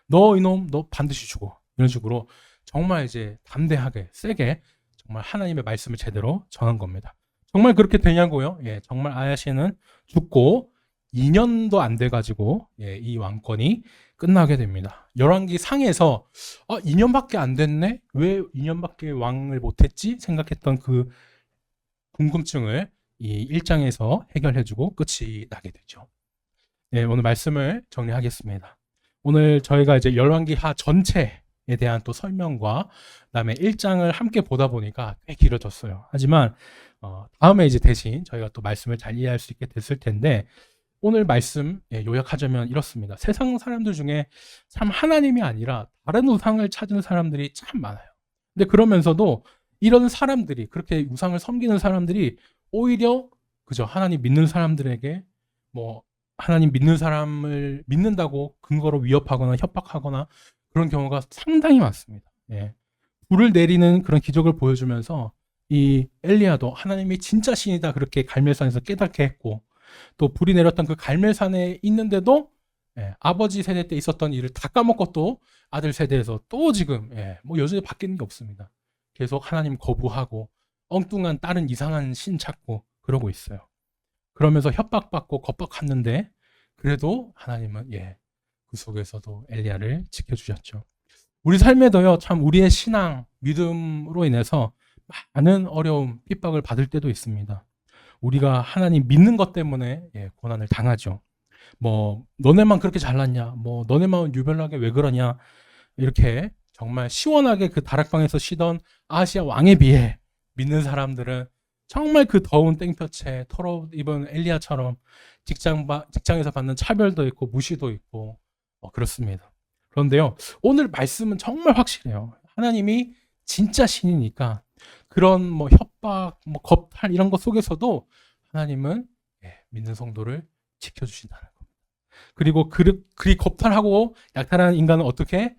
너 이놈 너 반드시 죽어. 이런 식으로 정말 이제 담대하게 세게 정말 하나님의 말씀을 제대로 전한 겁니다. 정말 그렇게 되냐고요? 정말 아하시아는 죽고 2년도 안 돼가지고 이 왕권이 끝나게 됩니다. 열왕기 상에서 2년밖에 안 됐네? 왜 2년밖에 왕을 못했지? 생각했던 그 궁금증을 이 1장에서 해결해주고 끝이 나게 되죠. 오늘 말씀을 정리하겠습니다. 오늘 저희가 이제 열왕기하 전체에 대한 또 설명과 그다음에 1장을 함께 보다 보니까 꽤 길어졌어요. 하지만 다음에 이제 대신 저희가 또 말씀을 잘 이해할 수 있게 됐을 텐데 오늘 말씀 요약하자면 이렇습니다. 세상 사람들 중에 참 하나님이 아니라 다른 우상을 찾는 사람들이 참 많아요. 근데 그러면서도 이런 사람들이 그렇게 우상을 섬기는 사람들이 오히려 그저 하나님 믿는 사람들에게 뭐 하나님 믿는 사람을 믿는다고 근거로 위협하거나 협박하거나 그런 경우가 상당히 많습니다. 불을 내리는 그런 기적을 보여주면서 이 엘리야도 하나님이 진짜 신이다 그렇게 갈멜산에서 깨닫게 했고 또 불이 내렸던 그 갈멜산에 있는데도 아버지 세대 때 있었던 일을 다 까먹고 또 아들 세대에서 또 지금 뭐 여전히 바뀌는 게 없습니다. 계속 하나님 거부하고 엉뚱한 다른 이상한 신 찾고 그러고 있어요. 그러면서 협박받고 겁박했는데 그래도 하나님은 그 속에서도 엘리야를 지켜주셨죠. 우리 삶에도요 참 우리의 신앙 믿음으로 인해서 많은 어려움 핍박을 받을 때도 있습니다. 우리가 하나님 믿는 것 때문에 고난을 당하죠. 뭐 너네만 그렇게 잘났냐, 뭐 너네만 유별나게 왜 그러냐, 이렇게 정말 시원하게 그 다락방에서 쉬던 아시아 왕에 비해 믿는 사람들은 정말 그 더운 땡볕에 털어 입은 엘리야처럼 직장에서 받는 차별도 있고 무시도 있고 그렇습니다. 그런데요 오늘 말씀은 정말 확실해요. 하나님이 진짜 신이니까 그런 뭐 협박, 뭐 겁탈 이런 것 속에서도 하나님은 믿는 성도를 지켜주신다는 겁니다. 그리고 그리 겁탈하고 약탈하는 인간은 어떻게?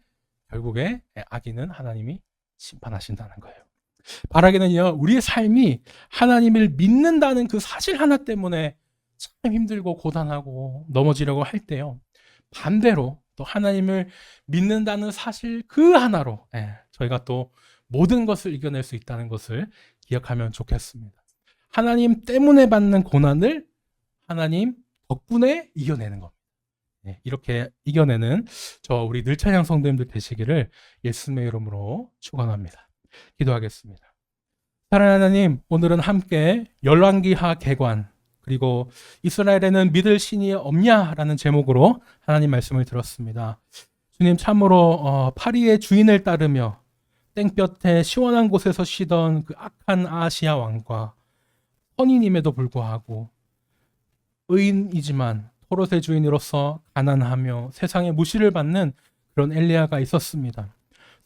결국에 악인은 하나님이 심판하신다는 거예요. 바라기는요 우리의 삶이 하나님을 믿는다는 그 사실 하나 때문에 참 힘들고 고단하고 넘어지려고 할 때요 반대로 또 하나님을 믿는다는 사실 그 하나로 저희가 또 모든 것을 이겨낼 수 있다는 것을 기억하면 좋겠습니다. 하나님 때문에 받는 고난을 하나님 덕분에 이겨내는 겁니다. 이렇게 이겨내는 우리 늘찬양 성도님들 되시기를 예수님의 이름으로 축원합니다. 기도하겠습니다. 사랑하는 하나님, 오늘은 함께 열왕기하 개관 그리고 이스라엘에는 믿을 신이 없냐라는 제목으로 하나님 말씀을 들었습니다. 주님 참으로 파리의 주인을 따르며 땡볕에 시원한 곳에서 쉬던 그 악한 아시아 왕과 선인임에도 불구하고 의인이지만 토롯의 주인으로서 가난하며 세상에 무시를 받는 그런 엘리야가 있었습니다.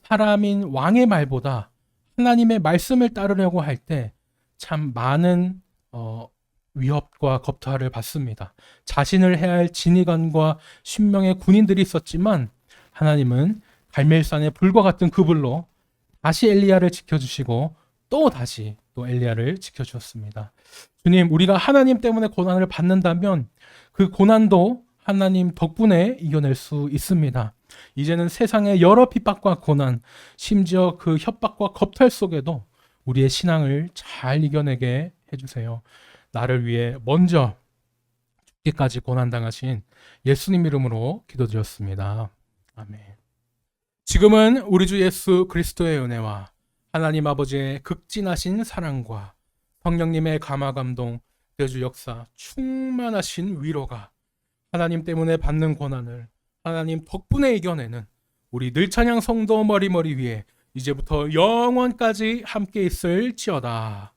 사람인 왕의 말보다 하나님의 말씀을 따르려고 할 때 참 많은 위협과 겁탈을 받습니다. 자신을 해야 할 지휘관과 10명의 군인들이 있었지만 하나님은 갈멜산의 불과 같은 그 불로 다시 엘리야를 지켜주시고 또 다시 또 엘리야를 지켜주었습니다. 주님, 우리가 하나님 때문에 고난을 받는다면 그 고난도 하나님 덕분에 이겨낼 수 있습니다. 이제는 세상의 여러 핍박과 고난, 심지어 그 협박과 겁탈 속에도 우리의 신앙을 잘 이겨내게 해주세요. 나를 위해 먼저 죽기까지 고난당하신 예수님 이름으로 기도드렸습니다. 아멘. 지금은 우리 주 예수 그리스도의 은혜와 하나님 아버지의 극진하신 사랑과 성령님의 감화감동, 대주 역사, 충만하신 위로가 하나님 때문에 받는 고난을 하나님 덕분에 이겨내는 우리 늘찬양 성도 머리 위에 이제부터 영원까지 함께 있을지어다.